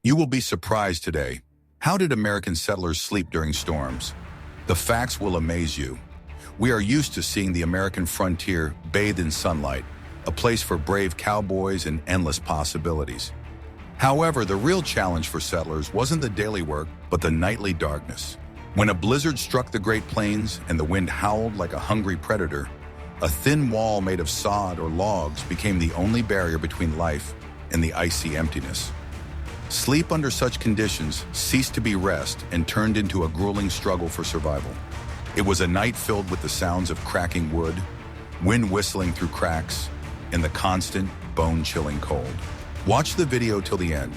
You will be surprised today. How did American settlers sleep during storms? The facts will amaze you. We are used to seeing the American frontier bathed in sunlight, a place for brave cowboys and endless possibilities. However, the real challenge for settlers wasn't the daily work, but the nightly darkness. When a blizzard struck the Great Plains and the wind howled like a hungry predator, a thin wall made of sod or logs became the only barrier between life and the icy emptiness. Sleep under such conditions ceased to be rest and turned into a grueling struggle for survival. It was a night filled with the sounds of cracking wood, wind whistling through cracks, and the constant, bone-chilling cold. Watch the video till the end,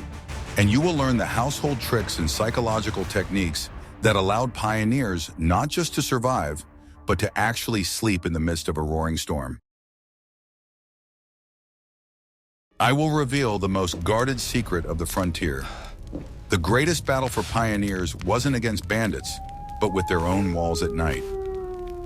and you will learn the household tricks and psychological techniques that allowed pioneers not just to survive, but to actually sleep in the midst of a roaring storm. I will reveal the most guarded secret of the frontier. The greatest battle for pioneers wasn't against bandits, but with their own walls at night.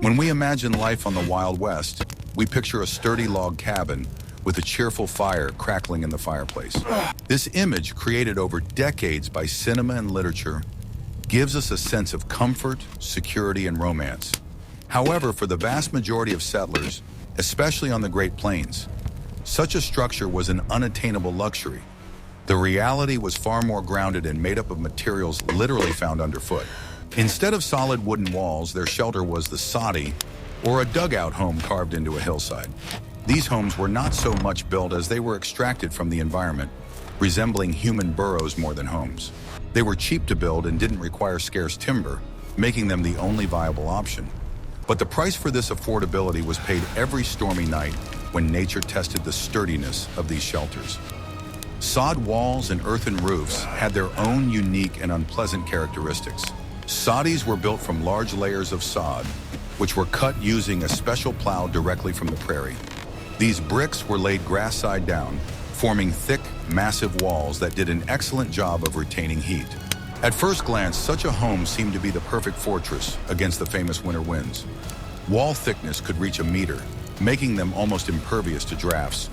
When we imagine life on the Wild West, we picture a sturdy log cabin with a cheerful fire crackling in the fireplace. This image, created over decades by cinema and literature, gives us a sense of comfort, security, and romance. However, for the vast majority of settlers, especially on the Great Plains, such a structure was an unattainable luxury. The reality was far more grounded and made up of materials literally found underfoot. Instead of solid wooden walls, their shelter was the soddy, or a dugout home carved into a hillside. These homes were not so much built as they were extracted from the environment, resembling human burrows more than homes. They were cheap to build and didn't require scarce timber, making them the only viable option. But the price for this affordability was paid every stormy night when nature tested the sturdiness of these shelters. Sod walls and earthen roofs had their own unique and unpleasant characteristics. Soddies were built from large layers of sod, which were cut using a special plow directly from the prairie. These bricks were laid grass-side down, forming thick, massive walls that did an excellent job of retaining heat. At first glance, such a home seemed to be the perfect fortress against the famous winter winds. Wall thickness could reach a meter, making them almost impervious to drafts.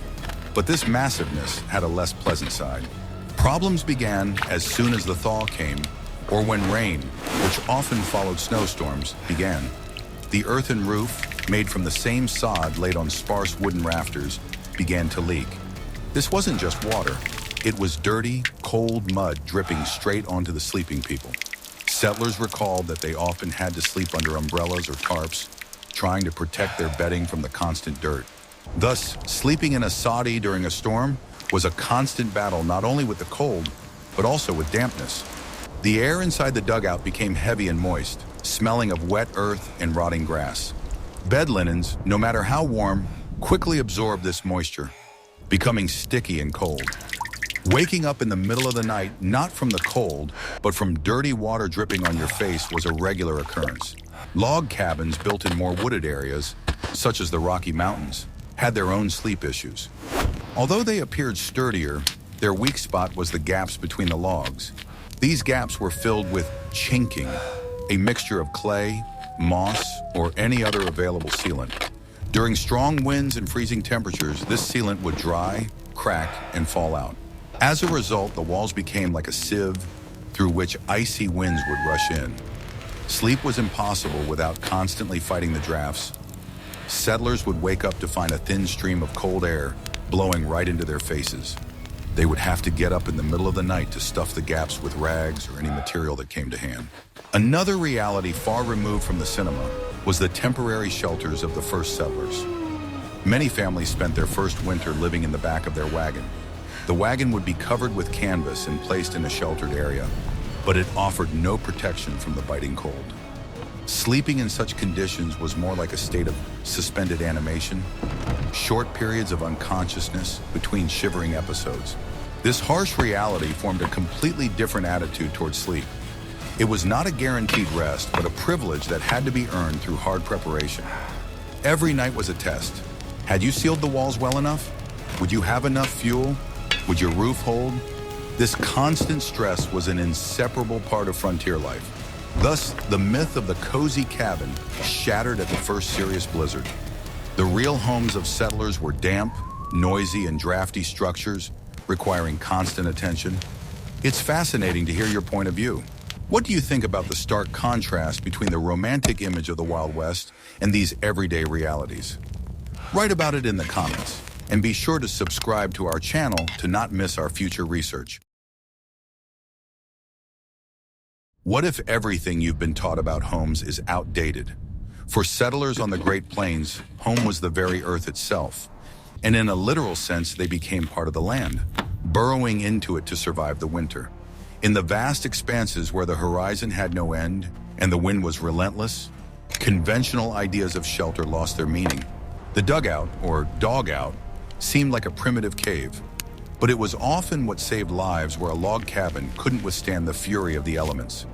But this massiveness had a less pleasant side. Problems began as soon as the thaw came, or when rain, which often followed snowstorms, began. The earthen roof, made from the same sod laid on sparse wooden rafters, began to leak. This wasn't just water. It was dirty, cold mud dripping straight onto the sleeping people. Settlers recalled that they often had to sleep under umbrellas or tarps, trying to protect their bedding from the constant dirt. Thus, sleeping in a soddy during a storm was a constant battle not only with the cold, but also with dampness. The air inside the dugout became heavy and moist, smelling of wet earth and rotting grass. Bed linens, no matter how warm, quickly absorbed this moisture, becoming sticky and cold. Waking up in the middle of the night, not from the cold, but from dirty water dripping on your face, was a regular occurrence. Log cabins built in more wooded areas, such as the Rocky Mountains, had their own sleep issues. Although they appeared sturdier, their weak spot was the gaps between the logs. These gaps were filled with chinking, a mixture of clay, moss, or any other available sealant. During strong winds and freezing temperatures, this sealant would dry, crack, and fall out. As a result, the walls became like a sieve through which icy winds would rush in. Sleep was impossible without constantly fighting the drafts. Settlers would wake up to find a thin stream of cold air blowing right into their faces. They would have to get up in the middle of the night to stuff the gaps with rags or any material that came to hand. Another reality far removed from the cinema was the temporary shelters of the first settlers. Many families spent their first winter living in the back of their wagon. The wagon would be covered with canvas and placed in a sheltered area, but it offered no protection from the biting cold. Sleeping in such conditions was more like a state of suspended animation, short periods of unconsciousness between shivering episodes. This harsh reality formed a completely different attitude towards sleep. It was not a guaranteed rest, but a privilege that had to be earned through hard preparation. Every night was a test. Had you sealed the walls well enough? Would you have enough fuel? Would your roof hold? This constant stress was an inseparable part of frontier life. Thus, the myth of the cozy cabin shattered at the first serious blizzard. The real homes of settlers were damp, noisy, and drafty structures requiring constant attention. It's fascinating to hear your point of view. What do you think about the stark contrast between the romantic image of the Wild West and these everyday realities? Write about it in the comments, and be sure to subscribe to our channel to not miss our future research. What if everything you've been taught about homes is outdated? For settlers on the Great Plains, home was the very earth itself, and in a literal sense, they became part of the land, burrowing into it to survive the winter. In the vast expanses where the horizon had no end and the wind was relentless, conventional ideas of shelter lost their meaning. The dugout, or dogout, seemed like a primitive cave, but it was often what saved lives where a log cabin couldn't withstand the fury of the elements.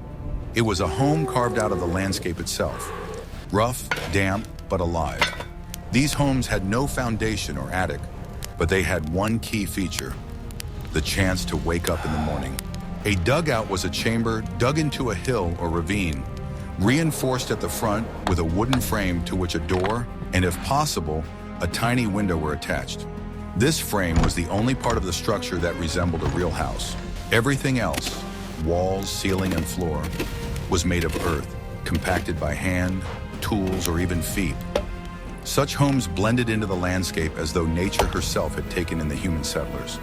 It was a home carved out of the landscape itself, rough, damp, but alive. These homes had no foundation or attic, but they had one key feature: the chance to wake up in the morning. A dugout was a chamber dug into a hill or ravine, reinforced at the front with a wooden frame to which a door, and if possible, a tiny window were attached. This frame was the only part of the structure that resembled a real house. Everything else, walls, ceiling, and floor, was made of earth, compacted by hand, tools, or even feet. Such homes blended into the landscape as though nature herself had taken in the human settlers.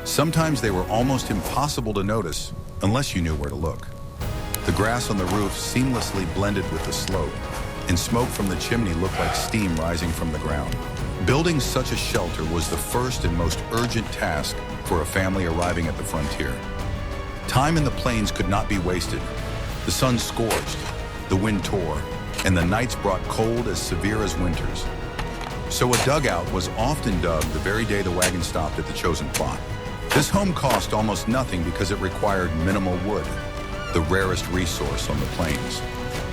Sometimes they were almost impossible to notice unless you knew where to look. The grass on the roof seamlessly blended with the slope, and smoke from the chimney looked like steam rising from the ground. Building such a shelter was the first and most urgent task for a family arriving at the frontier. Time in the plains could not be wasted. The sun scorched, the wind tore, and the nights brought cold as severe as winters. So a dugout was often dug the very day the wagon stopped at the chosen plot. This home cost almost nothing because it required minimal wood, the rarest resource on the plains.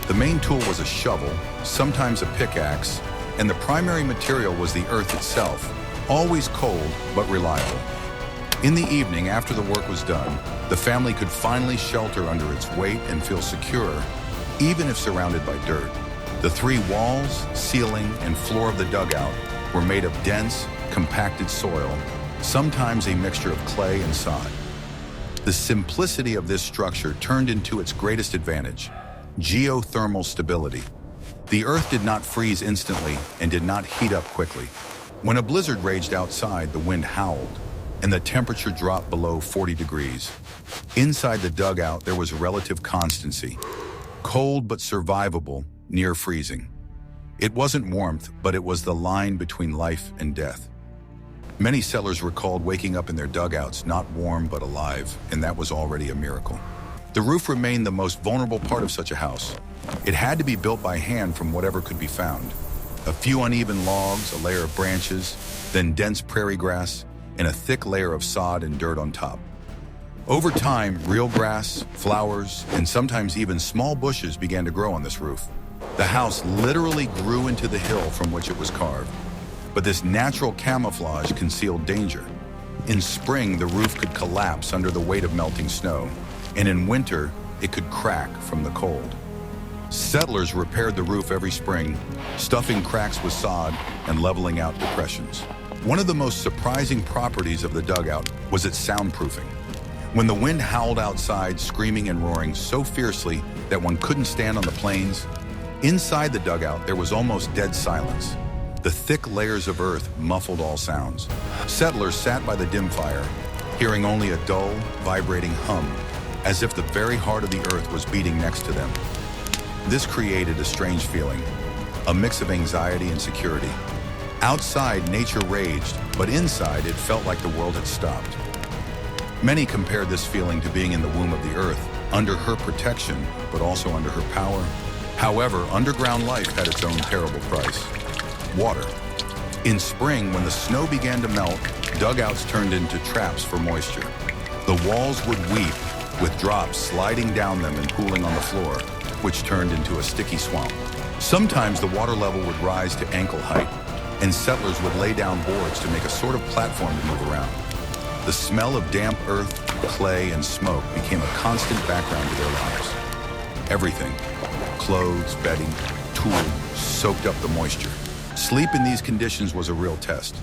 The main tool was a shovel, sometimes a pickaxe, and the primary material was the earth itself, always cold but reliable. In the evening, after the work was done, the family could finally shelter under its weight and feel secure, even if surrounded by dirt. The three walls, ceiling, and floor of the dugout were made of dense, compacted soil, sometimes a mixture of clay and sod. The simplicity of this structure turned into its greatest advantage: geothermal stability. The earth did not freeze instantly and did not heat up quickly. When a blizzard raged outside, the wind howled, and the temperature dropped below 40 degrees. Inside the dugout, there was relative constancy, cold but survivable, near freezing. It wasn't warmth, but it was the line between life and death. Many settlers recalled waking up in their dugouts not warm but alive, and that was already a miracle. The roof remained the most vulnerable part of such a house. It had to be built by hand from whatever could be found. A few uneven logs, a layer of branches, then dense prairie grass, and a thick layer of sod and dirt on top. Over time, real grass, flowers, and sometimes even small bushes began to grow on this roof. The house literally grew into the hill from which it was carved. But this natural camouflage concealed danger. In spring, the roof could collapse under the weight of melting snow, and in winter, it could crack from the cold. Settlers repaired the roof every spring, stuffing cracks with sod and leveling out depressions. One of the most surprising properties of the dugout was its soundproofing. When the wind howled outside, screaming and roaring so fiercely that one couldn't stand on the plains, inside the dugout there was almost dead silence. The thick layers of earth muffled all sounds. Settlers sat by the dim fire, hearing only a dull, vibrating hum, as if the very heart of the earth was beating next to them. This created a strange feeling, a mix of anxiety and security. Outside, nature raged, but inside, it felt like the world had stopped. Many compared this feeling to being in the womb of the earth, under her protection, but also under her power. However, underground life had its own terrible price: water. In spring, when the snow began to melt, dugouts turned into traps for moisture. The walls would weep, with drops sliding down them and pooling on the floor, which turned into a sticky swamp. Sometimes the water level would rise to ankle height, and settlers would lay down boards to make a sort of platform to move around. The smell of damp earth, clay, and smoke became a constant background to their lives. Everything, clothes, bedding, tools, soaked up the moisture. Sleep in these conditions was a real test.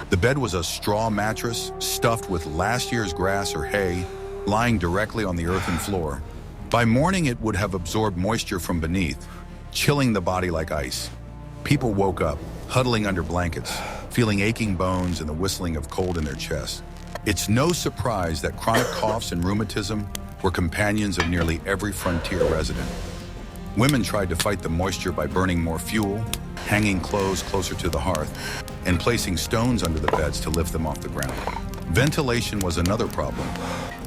The bed was a straw mattress stuffed with last year's grass or hay, lying directly on the earthen floor. By morning, it would have absorbed moisture from beneath, chilling the body like ice. People woke up, huddling under blankets, feeling aching bones and the whistling of cold in their chests. It's no surprise that chronic coughs and rheumatism were companions of nearly every frontier resident. Women tried to fight the moisture by burning more fuel, hanging clothes closer to the hearth, and placing stones under the beds to lift them off the ground. Ventilation was another problem.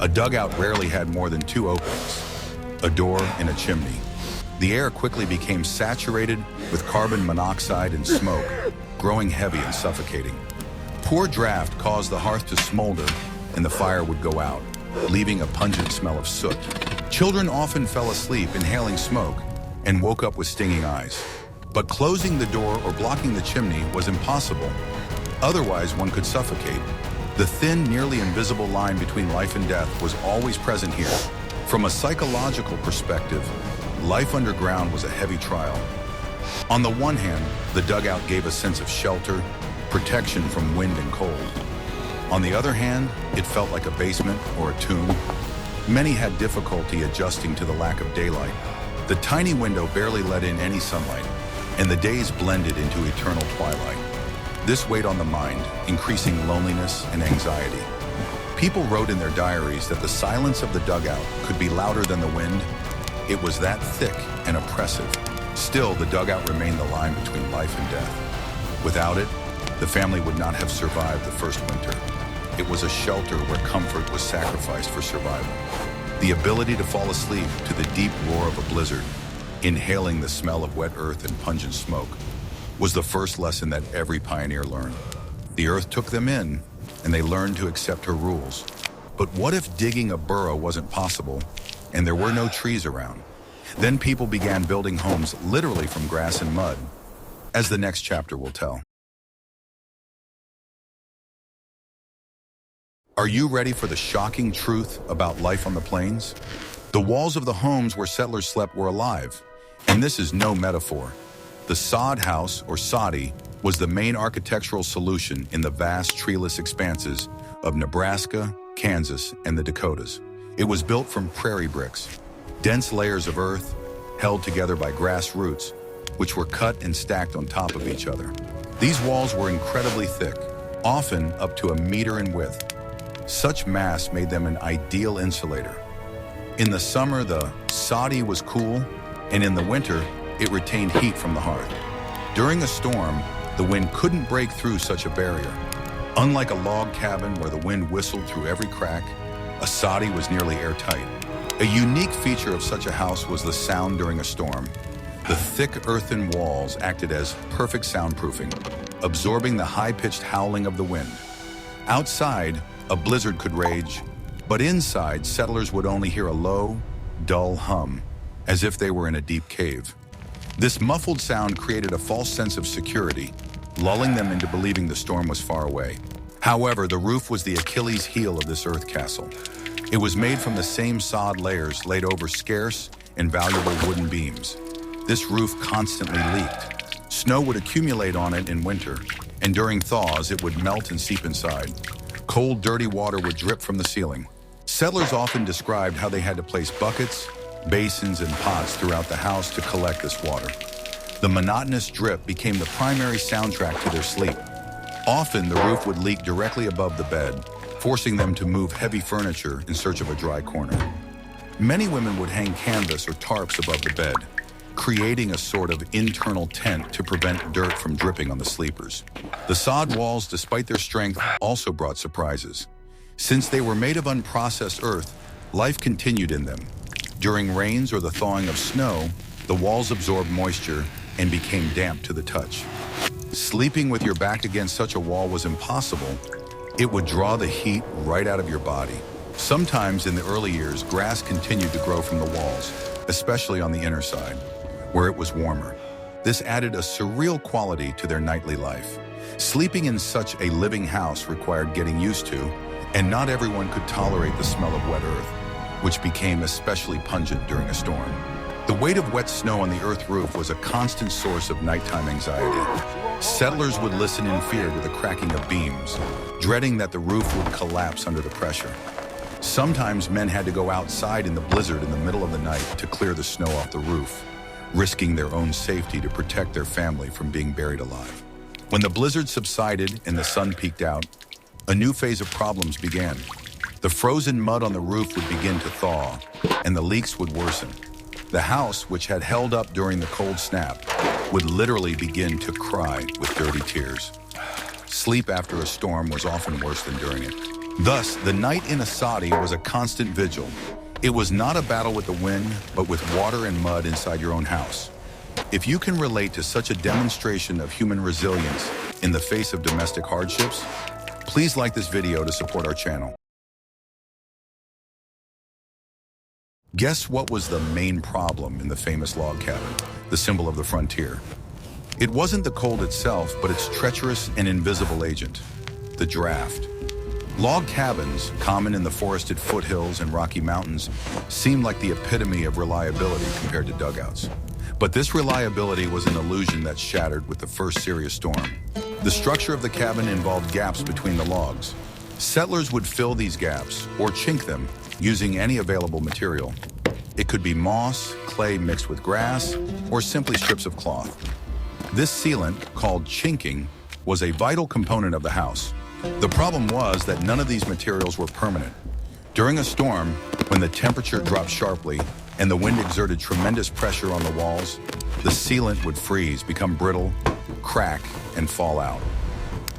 A dugout rarely had more than 2 openings, a door and a chimney. The air quickly became saturated with carbon monoxide and smoke, growing heavy and suffocating. Poor draft caused the hearth to smolder and the fire would go out, leaving a pungent smell of soot. Children often fell asleep inhaling smoke and woke up with stinging eyes. But closing the door or blocking the chimney was impossible. Otherwise, one could suffocate. The thin, nearly invisible line between life and death was always present here. From a psychological perspective, life underground was a heavy trial. On the one hand, the dugout gave a sense of shelter, protection from wind and cold. On the other hand, it felt like a basement or a tomb. Many had difficulty adjusting to the lack of daylight. The tiny window barely let in any sunlight, and the days blended into eternal twilight. This weighed on the mind, increasing loneliness and anxiety. People wrote in their diaries that the silence of the dugout could be louder than the wind. It was that thick and oppressive. Still, the dugout remained the line between life and death. Without it, the family would not have survived the first winter. It was a shelter where comfort was sacrificed for survival. The ability to fall asleep to the deep roar of a blizzard, inhaling the smell of wet earth and pungent smoke, was the first lesson that every pioneer learned. The earth took them in, and they learned to accept her rules. But what if digging a burrow wasn't possible, and there were no trees around? Then people began building homes literally from grass and mud, as the next chapter will tell. Are you ready for the shocking truth about life on the plains? The walls of the homes where settlers slept were alive, and this is no metaphor. The sod house, or soddy, was the main architectural solution in the vast treeless expanses of Nebraska, Kansas, and the Dakotas. It was built from prairie bricks, dense layers of earth held together by grass roots, which were cut and stacked on top of each other. These walls were incredibly thick, often up to 1 meter in width. Such mass made them an ideal insulator. In the summer, the soddy was cool, and in the winter, it retained heat from the hearth. During a storm, the wind couldn't break through such a barrier. Unlike a log cabin where the wind whistled through every crack, a soddy was nearly airtight. A unique feature of such a house was the sound during a storm. The thick earthen walls acted as perfect soundproofing, absorbing the high-pitched howling of the wind. Outside, a blizzard could rage, but inside, settlers would only hear a low, dull hum, as if they were in a deep cave. This muffled sound created a false sense of security, lulling them into believing the storm was far away. However, the roof was the Achilles heel of this earth castle. It was made from the same sod layers laid over scarce and valuable wooden beams. This roof constantly leaked. Snow would accumulate on it in winter, and during thaws, it would melt and seep inside. Cold, dirty water would drip from the ceiling. Settlers often described how they had to place buckets, basins, and pots throughout the house to collect this water. The monotonous drip became the primary soundtrack to their sleep. Often, the roof would leak directly above the bed, forcing them to move heavy furniture in search of a dry corner. Many women would hang canvas or tarps above the bed, creating a sort of internal tent to prevent dirt from dripping on the sleepers. The sod walls, despite their strength, also brought surprises. Since they were made of unprocessed earth, life continued in them. During rains or the thawing of snow, the walls absorbed moisture and became damp to the touch. Sleeping with your back against such a wall was impossible. It would draw the heat right out of your body. Sometimes in the early years, grass continued to grow from the walls, especially on the inner side, where it was warmer. This added a surreal quality to their nightly life. Sleeping in such a living house required getting used to, and not everyone could tolerate the smell of wet earth, which became especially pungent during a storm. The weight of wet snow on the earth roof was a constant source of nighttime anxiety. Settlers would listen in fear to the cracking of beams, dreading that the roof would collapse under the pressure. Sometimes men had to go outside in the blizzard in the middle of the night to clear the snow off the roof, risking their own safety to protect their family from being buried alive. When the blizzard subsided and the sun peeked out, a new phase of problems began. The frozen mud on the roof would begin to thaw, and the leaks would worsen. The house, which had held up during the cold snap, would literally begin to cry with dirty tears. Sleep after a storm was often worse than during it. Thus, the night in a soddy was a constant vigil. It was not a battle with the wind, but with water and mud inside your own house. If you can relate to such a demonstration of human resilience in the face of domestic hardships, please like this video to support our channel. Guess what was the main problem in the famous log cabin, the symbol of the frontier? It wasn't the cold itself, but its treacherous and invisible agent, the draft. Log cabins, common in the forested foothills and Rocky Mountains, seemed like the epitome of reliability compared to dugouts. But this reliability was an illusion that shattered with the first serious storm. The structure of the cabin involved gaps between the logs. Settlers would fill these gaps, or chink them, using any available material. It could be moss, clay mixed with grass, or simply strips of cloth. This sealant, called chinking, was a vital component of the house. The problem was that none of these materials were permanent. During a storm, when the temperature dropped sharply and the wind exerted tremendous pressure on the walls, the sealant would freeze, become brittle, crack, and fall out.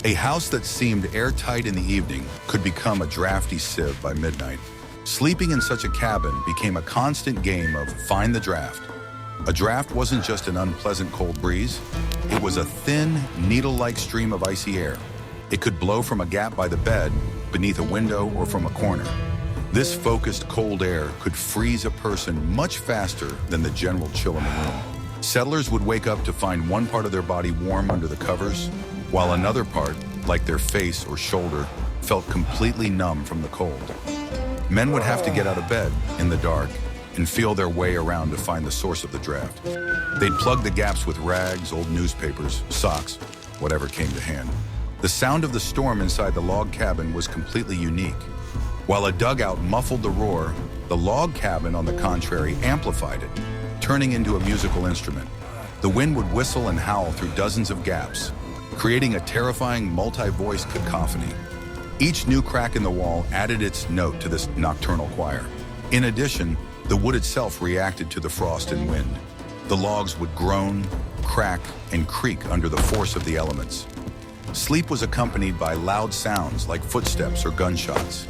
A house that seemed airtight in the evening could become a drafty sieve by midnight. Sleeping in such a cabin became a constant game of find the draft. A draft wasn't just an unpleasant cold breeze. It was a thin, needle-like stream of icy air. It could blow from a gap by the bed, beneath a window, or from a corner. This focused cold air could freeze a person much faster than the general chill in the room. Settlers would wake up to find one part of their body warm under the covers, while another part, like their face or shoulder, felt completely numb from the cold. Men would have to get out of bed in the dark and feel their way around to find the source of the draft. They'd plug the gaps with rags, old newspapers, socks, whatever came to hand. The sound of the storm inside the log cabin was completely unique. While a dugout muffled the roar, the log cabin, on the contrary, amplified it, turning into a musical instrument. The wind would whistle and howl through dozens of gaps, creating a terrifying multi-voiced cacophony. Each new crack in the wall added its note to this nocturnal choir. In addition, the wood itself reacted to the frost and wind. The logs would groan, crack, and creak under the force of the elements. Sleep was accompanied by loud sounds like footsteps or gunshots.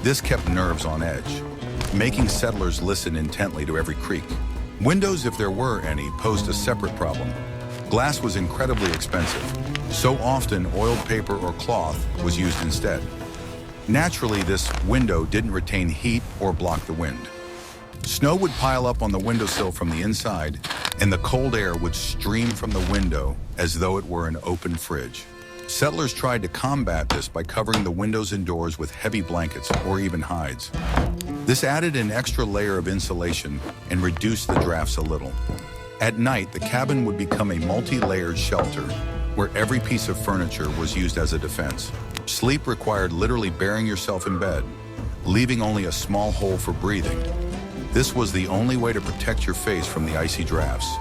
This kept nerves on edge, making settlers listen intently to every creak. Windows, if there were any, posed a separate problem. Glass was incredibly expensive, so often oiled paper or cloth was used instead. Naturally, this window didn't retain heat or block the wind. Snow would pile up on the windowsill from the inside, and the cold air would stream from the window as though it were an open fridge. Settlers tried to combat this by covering the windows and doors with heavy blankets or even hides. This added an extra layer of insulation and reduced the drafts a little. At night, the cabin would become a multi-layered shelter where every piece of furniture was used as a defense. Sleep required literally burying yourself in bed, leaving only a small hole for breathing. This was the only way to protect your face from the icy drafts.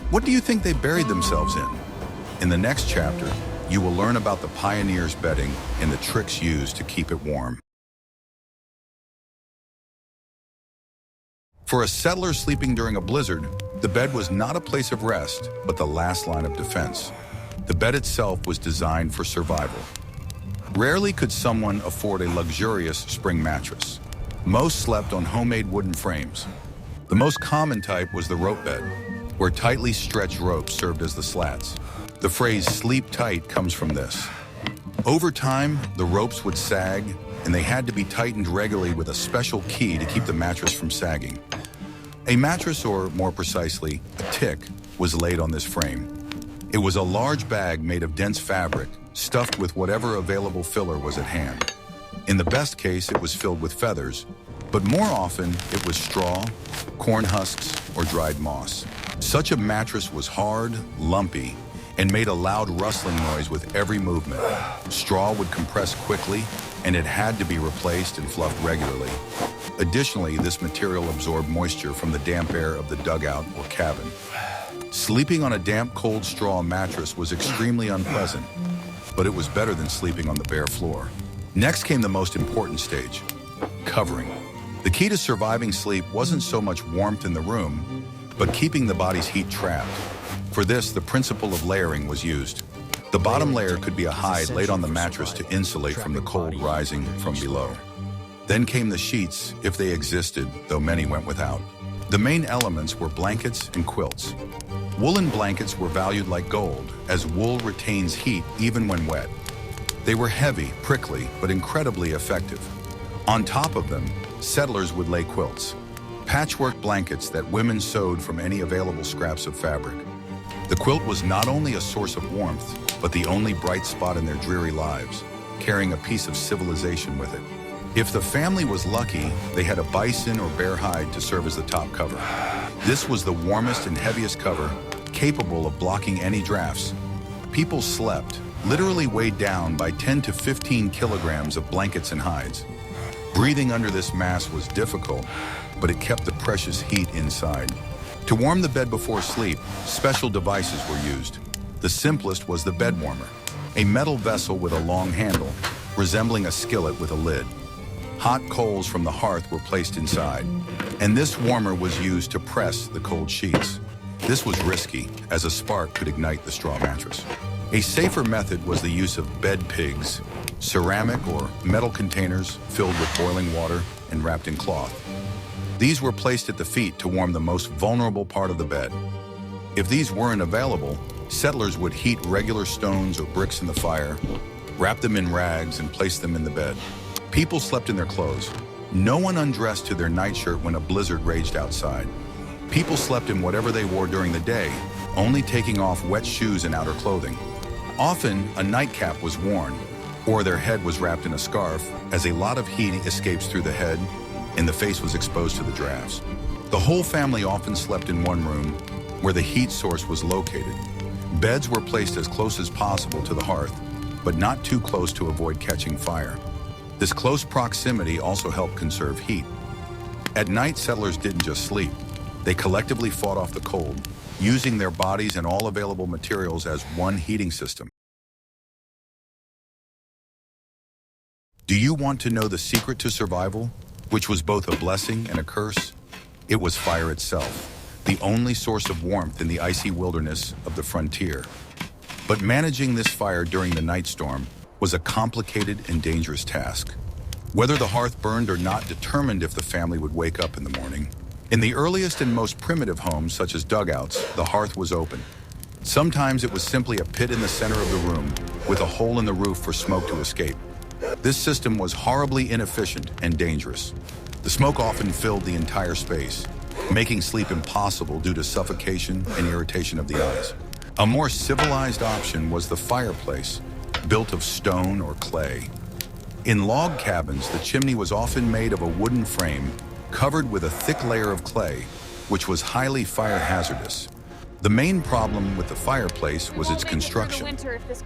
What do you think they buried themselves in? In the next chapter, you will learn about the pioneers' bedding and the tricks used to keep it warm. For a settler sleeping during a blizzard, the bed was not a place of rest, but the last line of defense. The bed itself was designed for survival. Rarely could someone afford a luxurious spring mattress. Most slept on homemade wooden frames. The most common type was the rope bed, where tightly stretched ropes served as the slats. The phrase "sleep tight" comes from this. Over time, the ropes would sag, and they had to be tightened regularly with a special key to keep the mattress from sagging. A mattress, or more precisely, a tick, was laid on this frame. It was a large bag made of dense fabric, stuffed with whatever available filler was at hand. In the best case, it was filled with feathers, but more often it was straw, corn husks, or dried moss. Such a mattress was hard, lumpy, and made a loud rustling noise with every movement. Straw would compress quickly, and it had to be replaced and fluffed regularly. Additionally, this material absorbed moisture from the damp air of the dugout or cabin. Sleeping on a damp, cold straw mattress was extremely unpleasant, but it was better than sleeping on the bare floor. Next came the most important stage, covering. The key to surviving sleep wasn't so much warmth in the room, but keeping the body's heat trapped. For this, the principle of layering was used. The bottom layer could be a hide laid on the mattress to insulate from the cold rising from below. Then came the sheets, if they existed, though many went without. The main elements were blankets and quilts. Woolen blankets were valued like gold, as wool retains heat even when wet. They were heavy, prickly, but incredibly effective. On top of them, settlers would lay quilts, patchwork blankets that women sewed from any available scraps of fabric. The quilt was not only a source of warmth, but the only bright spot in their dreary lives, carrying a piece of civilization with it. If the family was lucky, they had a bison or bear hide to serve as the top cover. This was the warmest and heaviest cover, capable of blocking any drafts. People slept, literally weighed down by 10 to 15 kilograms of blankets and hides. Breathing under this mass was difficult, but it kept the precious heat inside. To warm the bed before sleep, special devices were used. The simplest was the bed warmer, a metal vessel with a long handle, resembling a skillet with a lid. Hot coals from the hearth were placed inside, and this warmer was used to press the cold sheets. This was risky, as a spark could ignite the straw mattress. A safer method was the use of bed pigs, ceramic or metal containers filled with boiling water and wrapped in cloth. These were placed at the feet to warm the most vulnerable part of the bed. If these weren't available, settlers would heat regular stones or bricks in the fire, wrap them in rags, and place them in the bed. People slept in their clothes. No one undressed to their nightshirt when a blizzard raged outside. People slept in whatever they wore during the day, only taking off wet shoes and outer clothing. Often, a nightcap was worn, or their head was wrapped in a scarf, as a lot of heat escapes through the head and the face was exposed to the drafts. The whole family often slept in one room, where the heat source was located. Beds were placed as close as possible to the hearth, but not too close to avoid catching fire. This close proximity also helped conserve heat. At night, settlers didn't just sleep. They collectively fought off the cold, using their bodies and all available materials as one heating system. Do you want to know the secret to survival, which was both a blessing and a curse? It was fire itself, the only source of warmth in the icy wilderness of the frontier. But managing this fire during the night storm was a complicated and dangerous task. Whether the hearth burned or not determined if the family would wake up in the morning. In the earliest and most primitive homes, such as dugouts, the hearth was open. Sometimes it was simply a pit in the center of the room, with a hole in the roof for smoke to escape. This system was horribly inefficient and dangerous. The smoke often filled the entire space, making sleep impossible due to suffocation and irritation of the eyes. A more civilized option was the fireplace, built of stone or clay. In log cabins, the chimney was often made of a wooden frame covered with a thick layer of clay, which was highly fire hazardous. The main problem with the fireplace was its construction.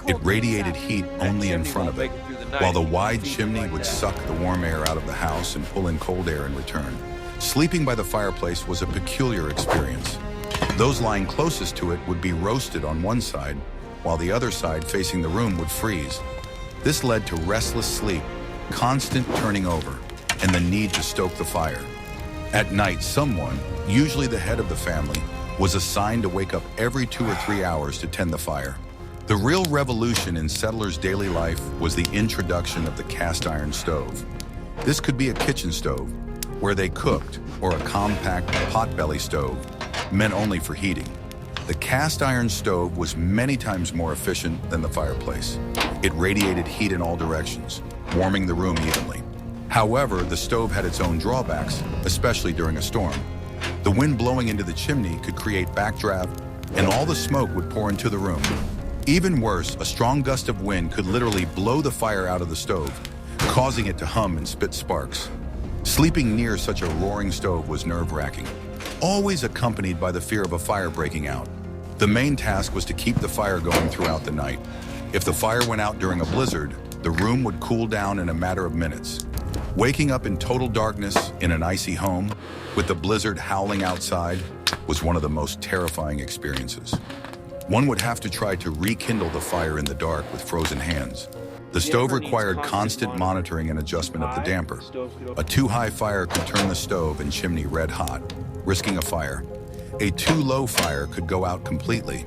It radiated heat only in front of it, while the wide chimney would suck the warm air out of the house and pull in cold air in return. Sleeping by the fireplace was a peculiar experience. Those lying closest to it would be roasted on one side, while the other side facing the room would freeze. This led to restless sleep, constant turning over, and the need to stoke the fire. At night, someone, usually the head of the family, was assigned to wake up every 2 or 3 hours to tend the fire. The real revolution in settlers' daily life was the introduction of the cast iron stove. This could be a kitchen stove, where they cooked, or a compact potbelly stove, meant only for heating. The cast iron stove was many times more efficient than the fireplace. It radiated heat in all directions, warming the room evenly. However, the stove had its own drawbacks, especially during a storm. The wind blowing into the chimney could create backdraft, and all the smoke would pour into the room. Even worse, a strong gust of wind could literally blow the fire out of the stove, causing it to hum and spit sparks. Sleeping near such a roaring stove was nerve-wracking, always accompanied by the fear of a fire breaking out. The main task was to keep the fire going throughout the night. If the fire went out during a blizzard, the room would cool down in a matter of minutes. Waking up in total darkness in an icy home, with the blizzard howling outside, was one of the most terrifying experiences. One would have to try to rekindle the fire in the dark with frozen hands. The stove required constant monitoring and adjustment of the damper. A too high fire could turn the stove and chimney red hot, risking a fire. A too low fire could go out completely.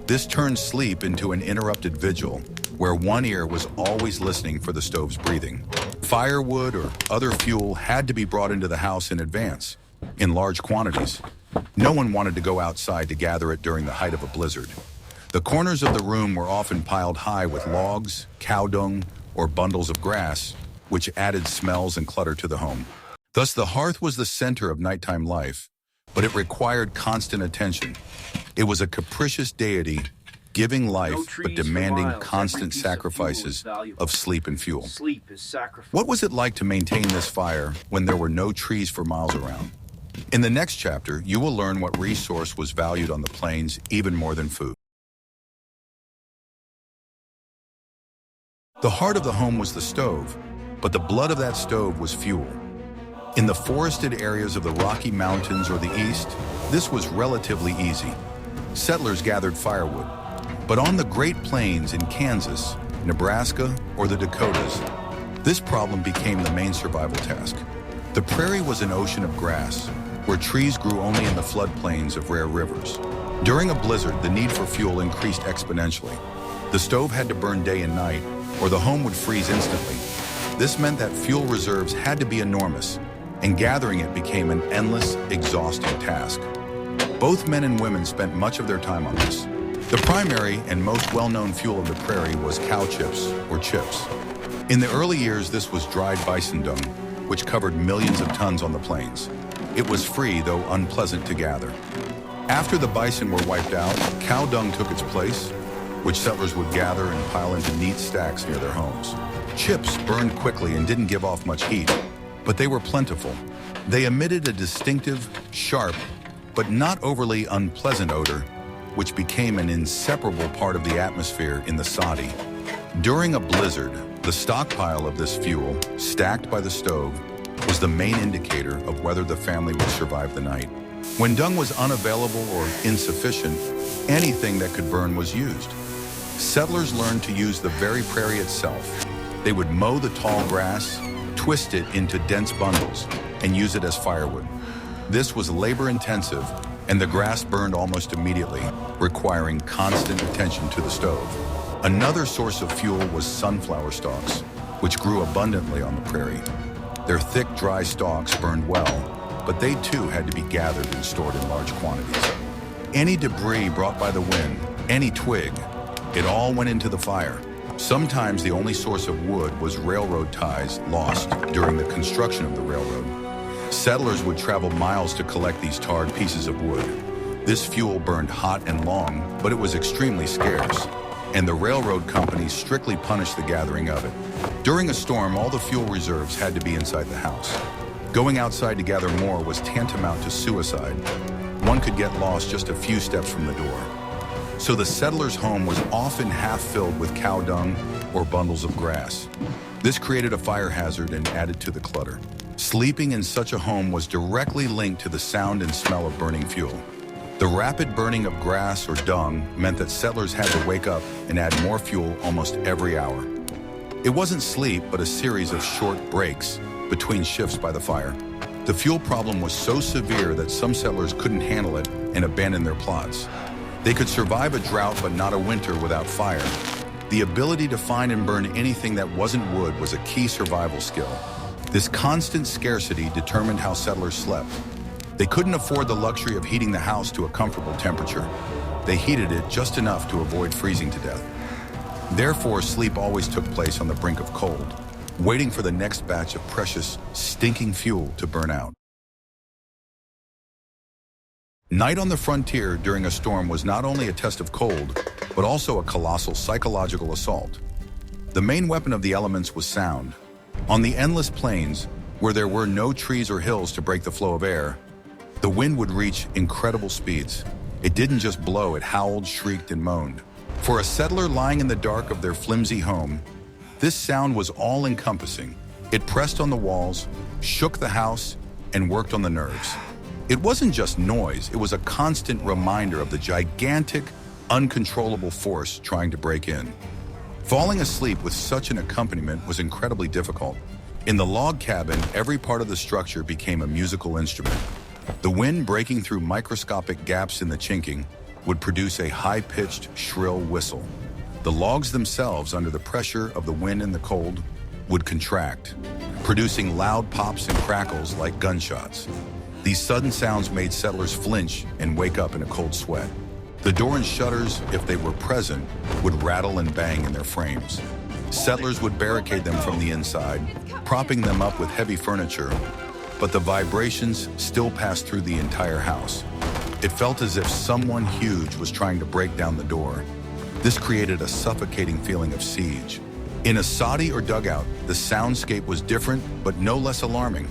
This turned sleep into an interrupted vigil, where one ear was always listening for the stove's breathing. Firewood or other fuel had to be brought into the house in advance, in large quantities. No one wanted to go outside to gather it during the height of a blizzard. The corners of the room were often piled high with logs, cow dung, or bundles of grass, which added smells and clutter to the home. Thus, the hearth was the center of nighttime life, but it required constant attention. It was a capricious deity, giving life but demanding constant sacrifices of sleep and fuel. What was it like to maintain this fire when there were no trees for miles around? In the next chapter, you will learn what resource was valued on the plains even more than food. The heart of the home was the stove, but the blood of that stove was fuel. In the forested areas of the Rocky Mountains or the East, this was relatively easy. Settlers gathered firewood. But on the Great Plains in Kansas, Nebraska, or the Dakotas, this problem became the main survival task. The prairie was an ocean of grass, where trees grew only in the floodplains of rare rivers. During a blizzard, the need for fuel increased exponentially. The stove had to burn day and night, or the home would freeze instantly. This meant that fuel reserves had to be enormous, and gathering it became an endless, exhausting task. Both men and women spent much of their time on this. The primary and most well-known fuel of the prairie was cow chips, or chips. In the early years, this was dried bison dung, which covered millions of tons on the plains. It was free, though unpleasant to gather. After the bison were wiped out, cow dung took its place, which settlers would gather and pile into neat stacks near their homes. Chips burned quickly and didn't give off much heat, but they were plentiful. They emitted a distinctive, sharp, but not overly unpleasant odor, which became an inseparable part of the atmosphere in the soddy. During a blizzard, the stockpile of this fuel, stacked by the stove, was the main indicator of whether the family would survive the night. When dung was unavailable or insufficient, anything that could burn was used. Settlers learned to use the very prairie itself. They would mow the tall grass, twist it into dense bundles, and use it as firewood. This was labor-intensive, and the grass burned almost immediately, requiring constant attention to the stove. Another source of fuel was sunflower stalks, which grew abundantly on the prairie. Their thick, dry stalks burned well, but they too had to be gathered and stored in large quantities. Any debris brought by the wind, any twig, it all went into the fire. Sometimes the only source of wood was railroad ties lost during the construction of the railroad. Settlers would travel miles to collect these tarred pieces of wood. This fuel burned hot and long, but it was extremely scarce, and the railroad companies strictly punished the gathering of it. During a storm, all the fuel reserves had to be inside the house. Going outside to gather more was tantamount to suicide. One could get lost just a few steps from the door. So the settler's home was often half filled with cow dung or bundles of grass. This created a fire hazard and added to the clutter. Sleeping in such a home was directly linked to the sound and smell of burning fuel. The rapid burning of grass or dung meant that settlers had to wake up and add more fuel almost every hour. It wasn't sleep, but a series of short breaks between shifts by the fire. The fuel problem was so severe that some settlers couldn't handle it and abandoned their plots. They could survive a drought, but not a winter without fire. The ability to find and burn anything that wasn't wood was a key survival skill. This constant scarcity determined how settlers slept. They couldn't afford the luxury of heating the house to a comfortable temperature. They heated it just enough to avoid freezing to death. Therefore, sleep always took place on the brink of cold, waiting for the next batch of precious, stinking fuel to burn out. Night on the frontier during a storm was not only a test of cold, but also a colossal psychological assault. The main weapon of the elements was sound. On the endless plains, where there were no trees or hills to break the flow of air, the wind would reach incredible speeds. It didn't just blow, it howled, shrieked, and moaned. For a settler lying in the dark of their flimsy home, this sound was all-encompassing. It pressed on the walls, shook the house, and worked on the nerves. It wasn't just noise, it was a constant reminder of the gigantic, uncontrollable force trying to break in. Falling asleep with such an accompaniment was incredibly difficult. In the log cabin, every part of the structure became a musical instrument. The wind breaking through microscopic gaps in the chinking would produce a high-pitched, shrill whistle. The logs themselves, under the pressure of the wind and the cold, would contract, producing loud pops and crackles like gunshots. These sudden sounds made settlers flinch and wake up in a cold sweat. The door and shutters, if they were present, would rattle and bang in their frames. Settlers would barricade them from the inside, propping them up with heavy furniture, but the vibrations still passed through the entire house. It felt as if someone huge was trying to break down the door. This created a suffocating feeling of siege. In a soddy or dugout, the soundscape was different, but no less alarming.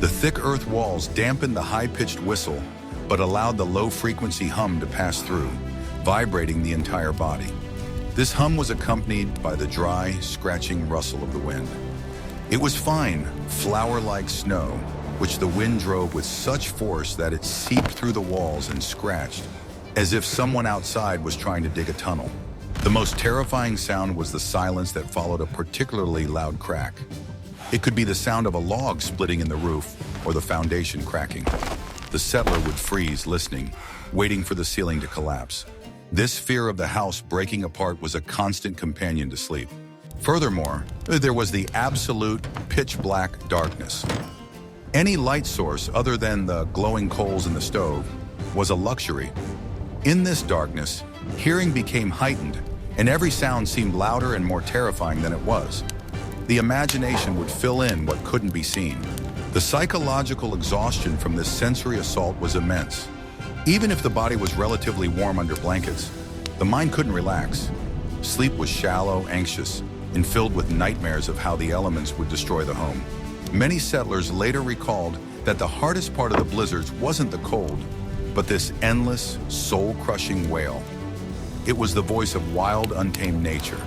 The thick earth walls dampened the high-pitched whistle, but allowed the low-frequency hum to pass through, vibrating the entire body. This hum was accompanied by the dry, scratching rustle of the wind. It was fine, flour-like snow, which the wind drove with such force that it seeped through the walls and scratched, as if someone outside was trying to dig a tunnel. The most terrifying sound was the silence that followed a particularly loud crack. It could be the sound of a log splitting in the roof or the foundation cracking. The settler would freeze, listening, waiting for the ceiling to collapse. This fear of the house breaking apart was a constant companion to sleep. Furthermore, there was the absolute pitch-black darkness. Any light source other than the glowing coals in the stove was a luxury. In this darkness, hearing became heightened, and every sound seemed louder and more terrifying than it was. The imagination would fill in what couldn't be seen. The psychological exhaustion from this sensory assault was immense. Even if the body was relatively warm under blankets, the mind couldn't relax. Sleep was shallow, anxious, and filled with nightmares of how the elements would destroy the home. Many settlers later recalled that the hardest part of the blizzards wasn't the cold, but this endless, soul-crushing wail. It was the voice of wild, untamed nature,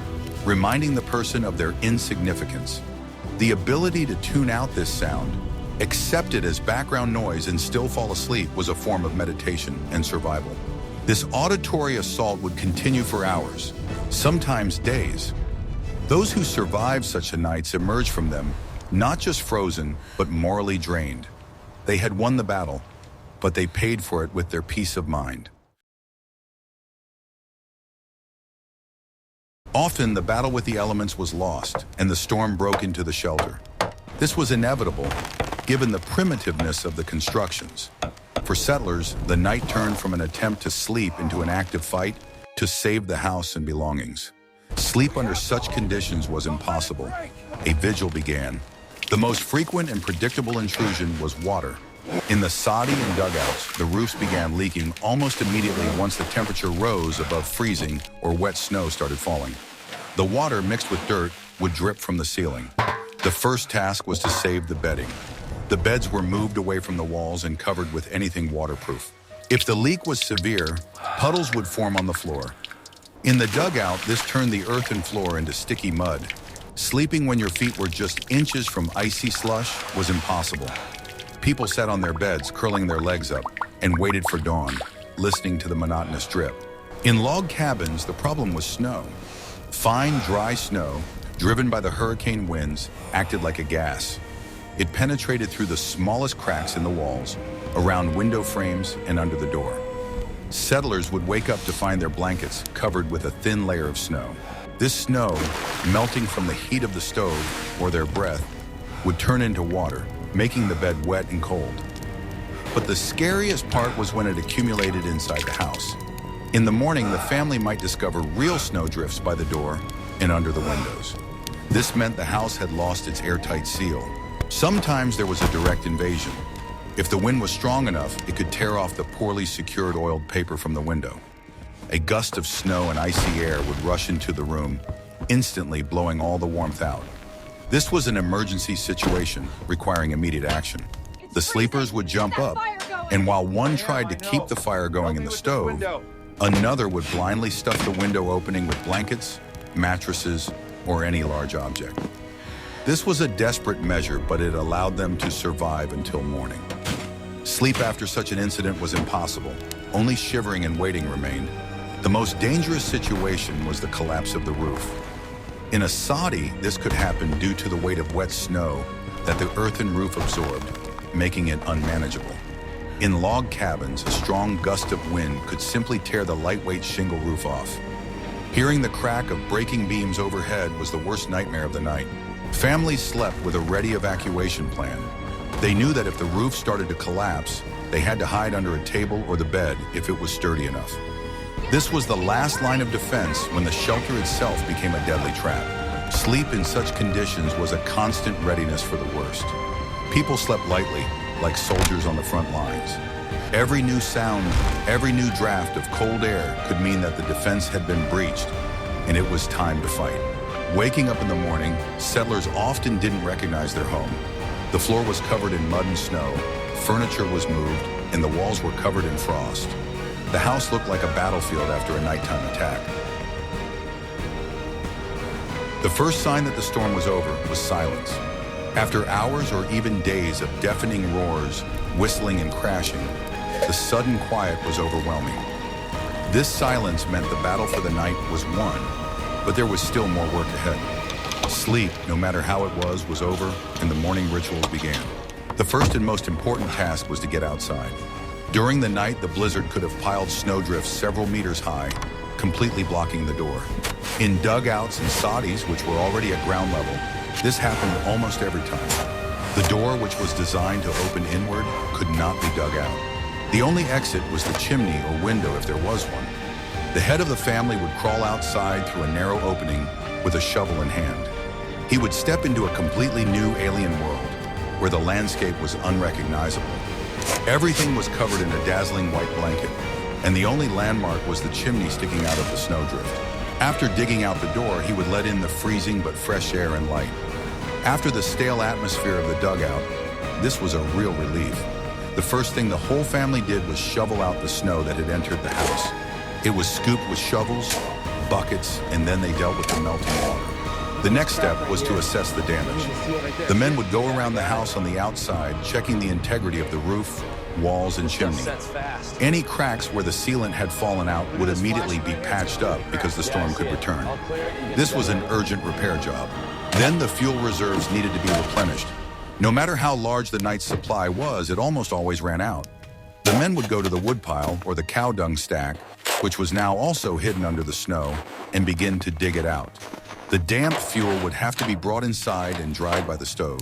reminding the person of their insignificance. The ability to tune out this sound, accept it as background noise and still fall asleep, was a form of meditation and survival. This auditory assault would continue for hours, sometimes days. Those who survived such nights emerged from them not just frozen, but morally drained. They had won the battle, but they paid for it with their peace of mind. Often, the battle with the elements was lost, and the storm broke into the shelter. This was inevitable, given the primitiveness of the constructions. For settlers, the night turned from an attempt to sleep into an active fight to save the house and belongings. Sleep under such conditions was impossible. A vigil began. The most frequent and predictable intrusion was water. In the soddy and dugouts, the roofs began leaking almost immediately once the temperature rose above freezing or wet snow started falling. The water, mixed with dirt, would drip from the ceiling. The first task was to save the bedding. The beds were moved away from the walls and covered with anything waterproof. If the leak was severe, puddles would form on the floor. In the dugout, this turned the earthen floor into sticky mud. Sleeping when your feet were just inches from icy slush was impossible. People sat on their beds, curling their legs up, and waited for dawn, listening to the monotonous drip. In log cabins, the problem was snow. Fine, dry snow, driven by the hurricane winds, acted like a gas. It penetrated through the smallest cracks in the walls, around window frames and under the door. Settlers would wake up to find their blankets covered with a thin layer of snow. This snow, melting from the heat of the stove or their breath, would turn into water, making the bed wet and cold. But the scariest part was when it accumulated inside the house. In the morning, the family might discover real snowdrifts by the door and under the windows. This meant the house had lost its airtight seal. Sometimes there was a direct invasion. If the wind was strong enough, it could tear off the poorly secured oiled paper from the window. A gust of snow and icy air would rush into the room, instantly blowing all the warmth out. This was an emergency situation requiring immediate action. The sleepers would jump up, And while one tried to keep the fire going in the stove, another would blindly stuff the window opening with blankets, mattresses, or any large object. This was a desperate measure, but it allowed them to survive until morning. Sleep after such an incident was impossible. Only shivering and waiting remained. The most dangerous situation was the collapse of the roof. In a soddy, this could happen due to the weight of wet snow that the earthen roof absorbed, making it unmanageable. In log cabins, a strong gust of wind could simply tear the lightweight shingle roof off. Hearing the crack of breaking beams overhead was the worst nightmare of the night. Families slept with a ready evacuation plan. They knew that if the roof started to collapse, they had to hide under a table or the bed if it was sturdy enough. This was the last line of defense when the shelter itself became a deadly trap. Sleep in such conditions was a constant readiness for the worst. People slept lightly, like soldiers on the front lines. Every new sound, every new draft of cold air could mean that the defense had been breached, and it was time to fight. Waking up in the morning, settlers often didn't recognize their home. The floor was covered in mud and snow, furniture was moved, and the walls were covered in frost. The house looked like a battlefield after a nighttime attack. The first sign that the storm was over was silence. After hours or even days of deafening roars, whistling and crashing, the sudden quiet was overwhelming. This silence meant the battle for the night was won, but there was still more work ahead. Sleep, no matter how it was over, and the morning rituals began. The first and most important task was to get outside. During the night, the blizzard could have piled snowdrifts several meters high, completely blocking the door. In dugouts and soddies, which were already at ground level, this happened almost every time. The door, which was designed to open inward, could not be dug out. The only exit was the chimney or window if there was one. The head of the family would crawl outside through a narrow opening with a shovel in hand. He would step into a completely new alien world, where the landscape was unrecognizable. Everything was covered in a dazzling white blanket, and the only landmark was the chimney sticking out of the snowdrift. After digging out the door, he would let in the freezing but fresh air and light. After the stale atmosphere of the dugout, this was a real relief. The first thing the whole family did was shovel out the snow that had entered the house. It was scooped with shovels, buckets, and then they dealt with the melting water. The next step was to assess the damage. The men would go around the house on the outside, checking the integrity of the roof, walls, and chimney. Any cracks where the sealant had fallen out would immediately be patched up because the storm could return. This was an urgent repair job. Then the fuel reserves needed to be replenished. No matter how large the night's supply was, it almost always ran out. The men would go to the woodpile or the cow dung stack, which was now also hidden under the snow, and begin to dig it out. The damp fuel would have to be brought inside and dried by the stove.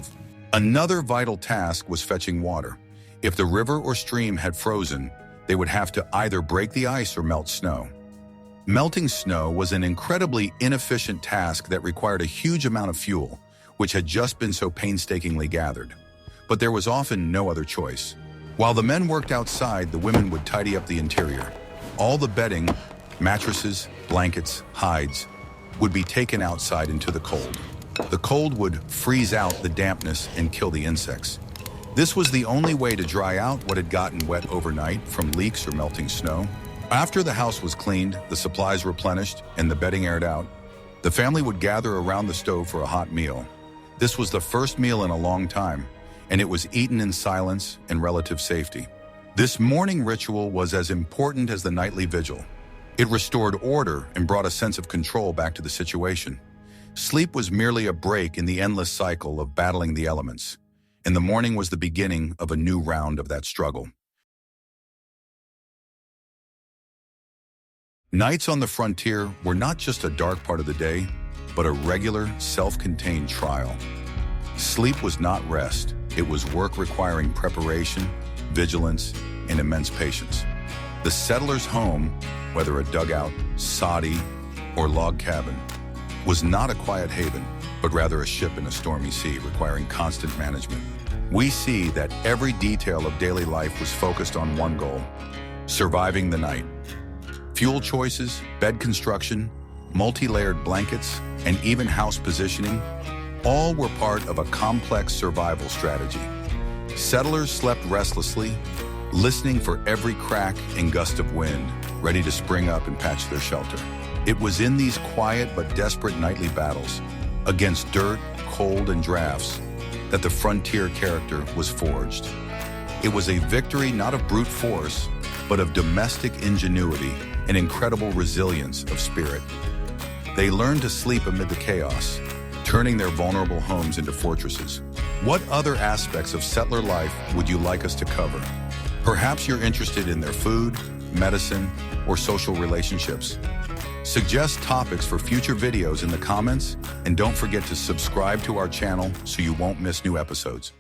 Another vital task was fetching water. If the river or stream had frozen, they would have to either break the ice or melt snow. Melting snow was an incredibly inefficient task that required a huge amount of fuel, which had just been so painstakingly gathered. But there was often no other choice. While the men worked outside, the women would tidy up the interior. All the bedding, mattresses, blankets, hides, would be taken outside into the cold. The cold would freeze out the dampness and kill the insects. This was the only way to dry out what had gotten wet overnight from leaks or melting snow. After the house was cleaned, the supplies replenished, and the bedding aired out, the family would gather around the stove for a hot meal. This was the first meal in a long time, and it was eaten in silence and relative safety. This morning ritual was as important as the nightly vigil. It restored order and brought a sense of control back to the situation. Sleep was merely a break in the endless cycle of battling the elements, and the morning was the beginning of a new round of that struggle. Nights on the frontier were not just a dark part of the day, but a regular, self-contained trial. Sleep was not rest. It was work requiring preparation, vigilance, and immense patience. The settler's home, whether a dugout, soddy, or log cabin, was not a quiet haven, but rather a ship in a stormy sea requiring constant management. We see that every detail of daily life was focused on one goal: surviving the night. Fuel choices, bed construction, multi-layered blankets, and even house positioning, all were part of a complex survival strategy. Settlers slept restlessly, listening for every crack and gust of wind, ready to spring up and patch their shelter. It was in these quiet but desperate nightly battles, against dirt, cold, and drafts, that the frontier character was forged. It was a victory not of brute force, but of domestic ingenuity and incredible resilience of spirit. They learned to sleep amid the chaos, turning their vulnerable homes into fortresses. What other aspects of settler life would you like us to cover? Perhaps you're interested in their food, medicine, or social relationships. Suggest topics for future videos in the comments, and don't forget to subscribe to our channel so you won't miss new episodes.